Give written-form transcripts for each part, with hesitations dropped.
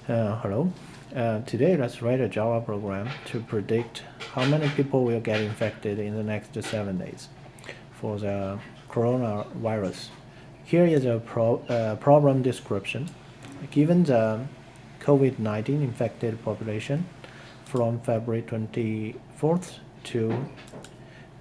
Hello. Today, let's write a Java program to predict how many people will get infected in the next 7 days for the coronavirus. Here is a problem description. Given the COVID-19 infected population from February 24th to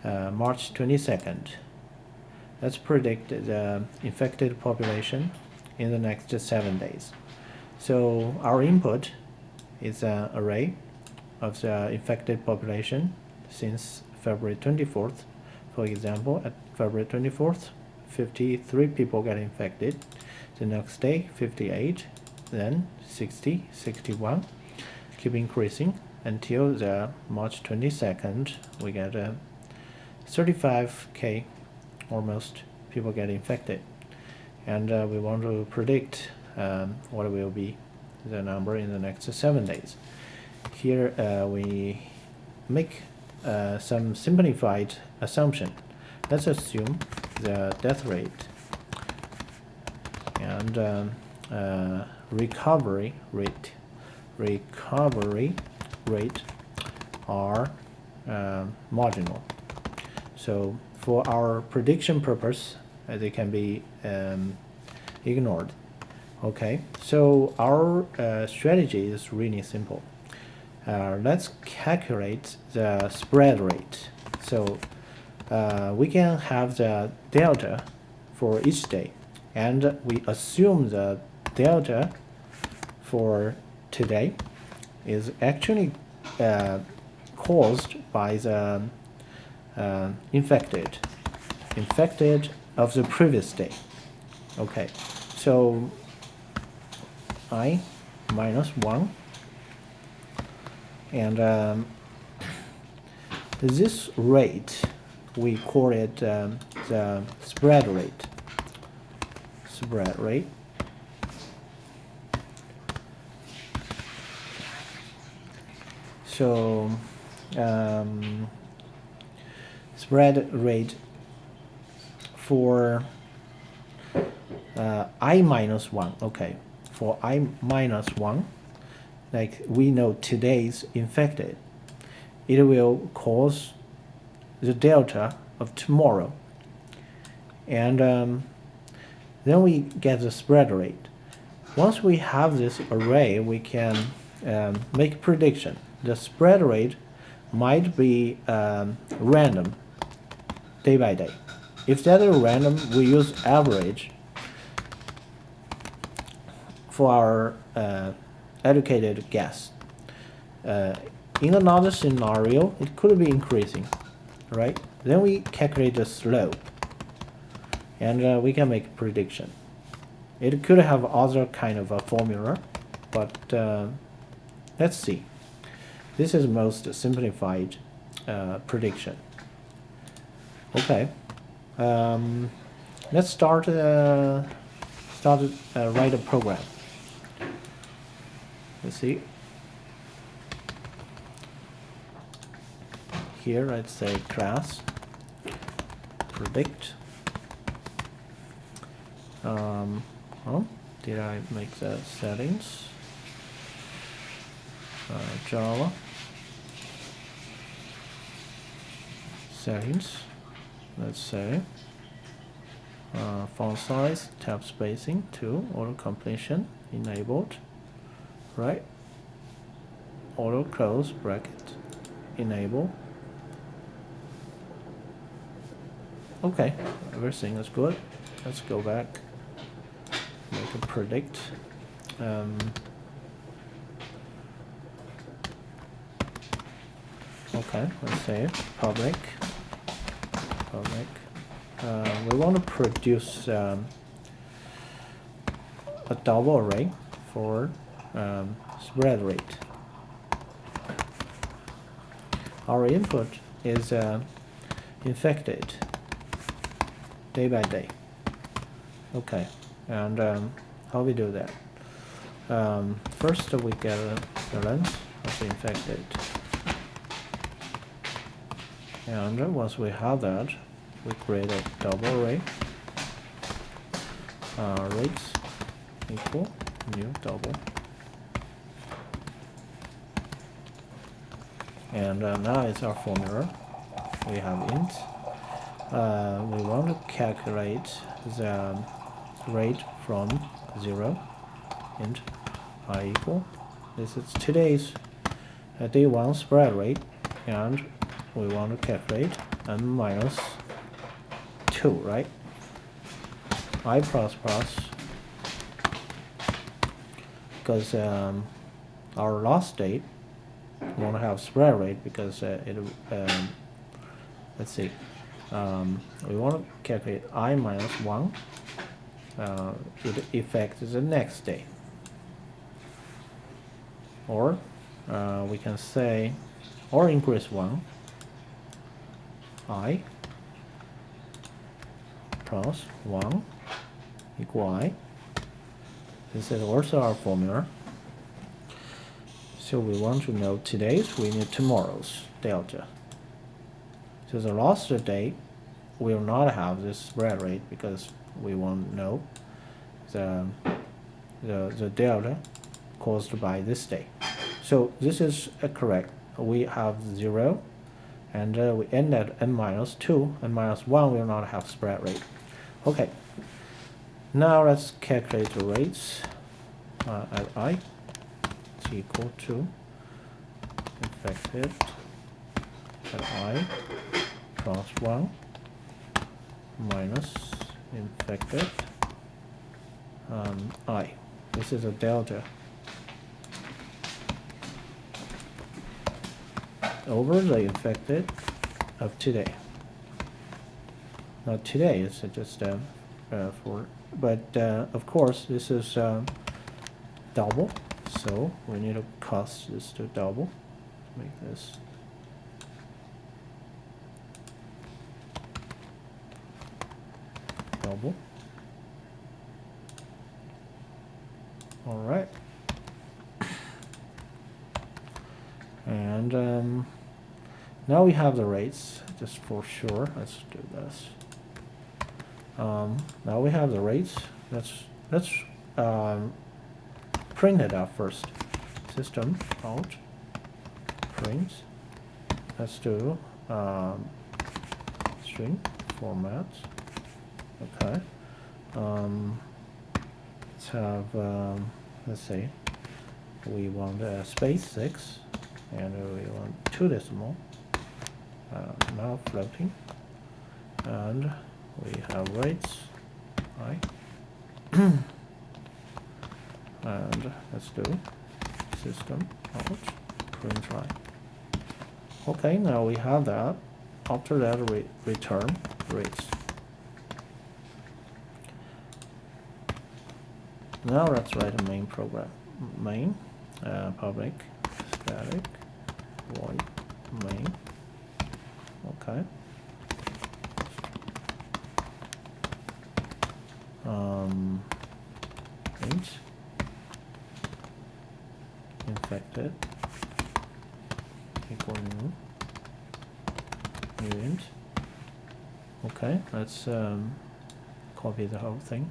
March 22nd, let's predict the infected population in the next 7 days. So our input is an array of the infected population since February 24th. For example, at February 24th, 53 people get infected. The next day, 58, then 60, 61, keep increasing until the March 22nd, we get 35K almost people get infected. And we want to predict what will be the number in the next 7 days. Here we make some simplified assumption. Let's assume the death rate and recovery rate are marginal. So for our prediction purpose, they can be ignored. Okay, so our strategy is really simple. Let's calculate the spread rate. So we can have the delta for each day, and we assume the delta for today is actually caused by the infected of the previous day. Okay, so I minus 1, and this rate, we call it the spread rate. So spread rate for I minus 1, okay. For I minus 1, like we know today's infected, it will cause the delta of tomorrow. And then we get the spread rate. Once we have this array, we can make prediction. The spread rate might be random, day by day. If that is random, we use average for our educated guess. In another scenario, it could be increasing, right? Then we calculate the slope, and we can make prediction. It could have other kind of a formula, but let's see. This is most simplified prediction. Okay, let's start write a program. Let's see. Here, let's say class predict. Oh, did I make the settings? Java settings. Let's say font size, tab spacing, 2, auto completion enabled. Right, auto close bracket enable. Okay, everything is good. Let's go back, make a predict. Okay, let's say public. We want to produce a double array for spread rate. Our input is infected day by day. Okay, and how we do that? First, we get the length of the infected, and once we have that, we create a double array. Rates equal new double And now it's our formula. We have int. We want to calculate the rate from 0. Int I equal. This is today's day 1 spread rate, and we want to calculate n minus 2, right? I plus plus, because our last date we want to have spread rate because let's see, we want to calculate I minus 1. It affects the next day, or we can say, or increase 1, I plus 1 equal I. This is also our formula. So we want to know today's, we need tomorrow's delta. So the last day will not have this spread rate because we won't know the delta caused by this day. So this is correct. We have 0, and we end at n minus 2. N minus 1 will not have spread rate. Okay. Now let's calculate the rates at I. It's equal to infected at I plus 1 minus infected I. This is a delta over the infected of today. Not today, it's just but of course this is double, so we need to cast this to double. Make this double. All right, and now we have the rates. Just for sure, let's do this. Now we have the rates. Let's print it out first. System out print. Let's do string format. Okay. Let's have let's say we want space 6, and we want 2 decimal. Now floating, and we have rates I. And let's do system out print line. Okay, now we have that. After that, return rates. Now let's write a main program. Main public static void main. Okay. Int infected equal new int. Okay, let's copy the whole thing.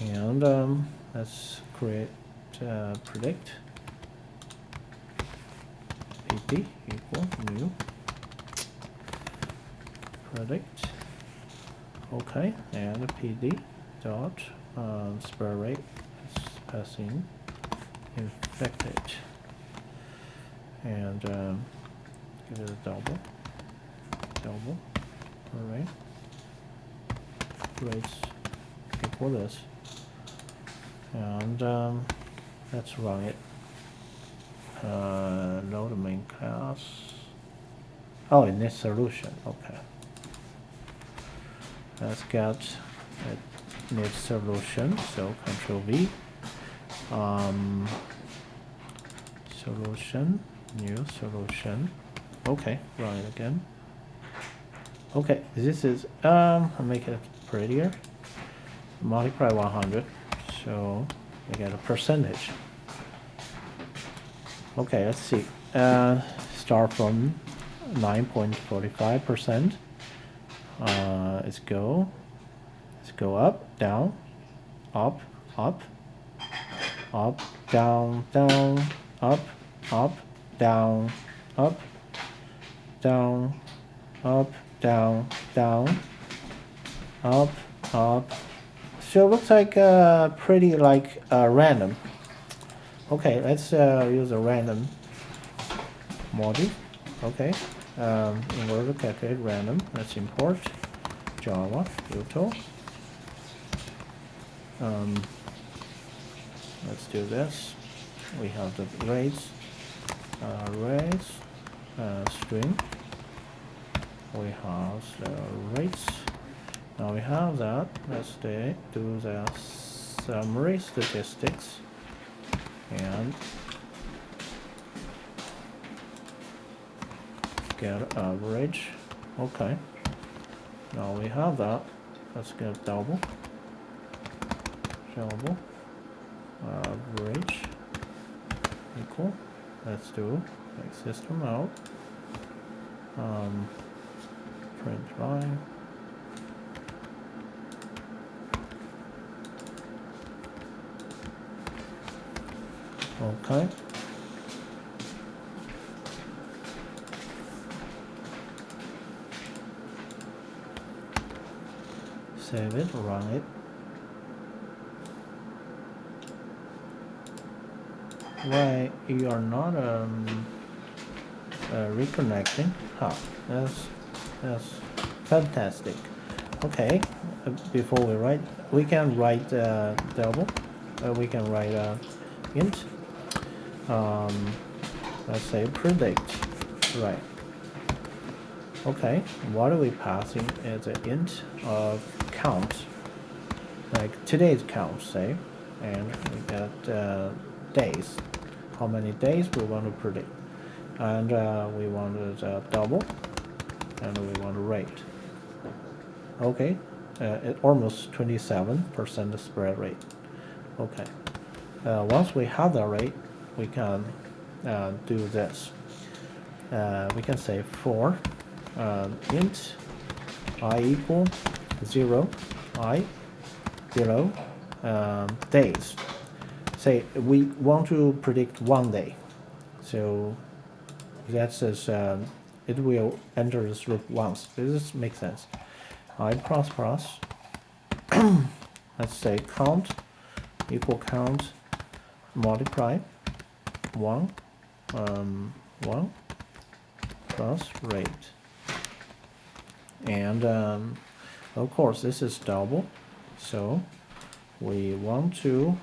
And let's create predict pp equal new predict. Okay, and pd dot spread rate is passing infected, and give it a double. All right, rates equal this, and let's run it. Load the main class. Oh, it needs solution. Okay, let's get it needs solution. So Control V. Solution, new solution. Okay, run it again. Okay, this is I'll make it prettier. Multiply 100, so we get a percentage. Okay, let's see. Start from 9.45%. Let's go up, down, up, up, down, down, up, up, down, up, down, up, down, down, up, up. So it looks like pretty like random. Okay, let's use a random module. Okay, in order to calculate random, let's import Java util. Let's do this. We have the rates, string. We have the rates. Now we have that. Let's do the summary statistics and get average. Okay. Now we have that. Let's get double average equal. Let's do like system out. Print line. Okay. Save it, run it. Why you are not reconnecting? That's fantastic. Okay, before we write, we can write double. We can write int. Let's say predict. Right. Okay. What are we passing as an int of count? Like today's count, say, and we got days. How many days we want to predict, and we want to double, and we want to rate. Okay, almost 27% spread rate. Okay, once we have the rate, we can do this. We can say for int I equal 0, I below days. Say we want to predict 1 day, so that says it will enter this loop once. This makes sense. I plus plus. Let's say count equal count multiply 1 plus rate, and of course this is double, so we want to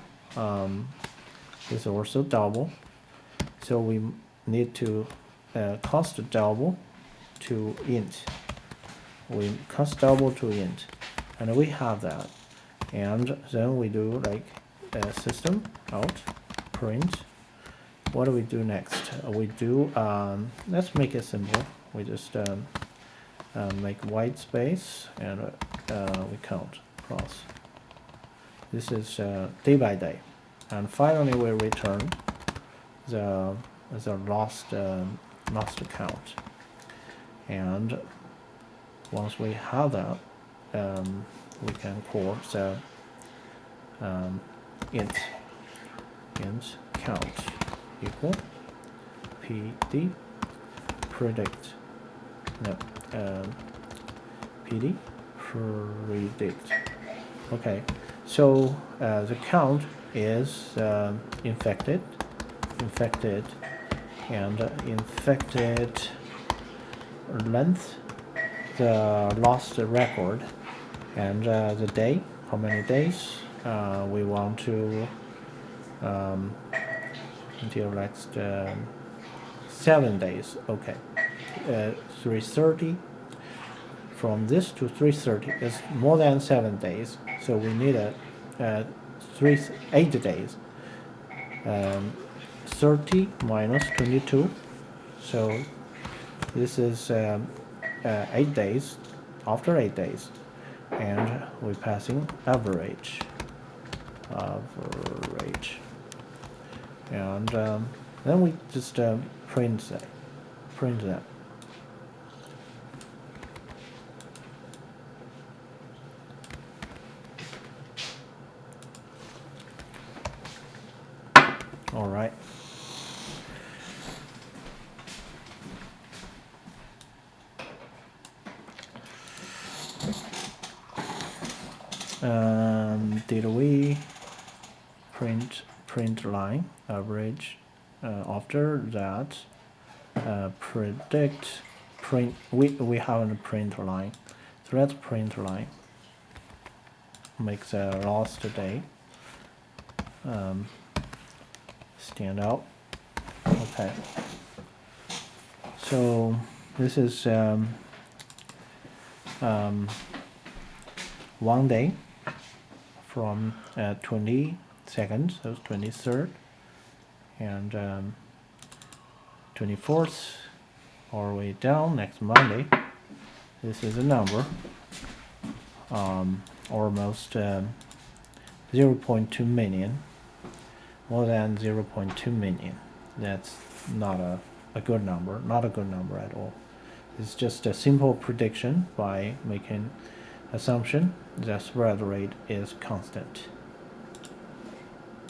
this is also double, so we need to cast double to int. We cast double to int, and we have that, and then we do like system out print. What do we do next? We do let's make it simple. We just make white space, and we count cross. This is day by day, and finally we return the lost count. And once we have that, we can call the int count equal pd predict. No, pd predict. Okay, so the count is infected, and infected length, the lost record, and the day, how many days we want to until next 7 days. Okay, 330. From this to 330 is more than 7 days, so we need a 8 days. 30 minus 22, so this is 8 days. After 8 days, and we're passing average, and then we just print that. All right. Did we print line average after that predict print we haven't print line, so let's print line, make the last day stand out. Okay, so this is 1 day from 22nd, so 23rd, and 24th, all the way down next Monday. This is a number, almost 0.2 million, more than 0.2 million. That's not a good number, not a good number at all. It's just a simple prediction by making assumption that spread rate is constant.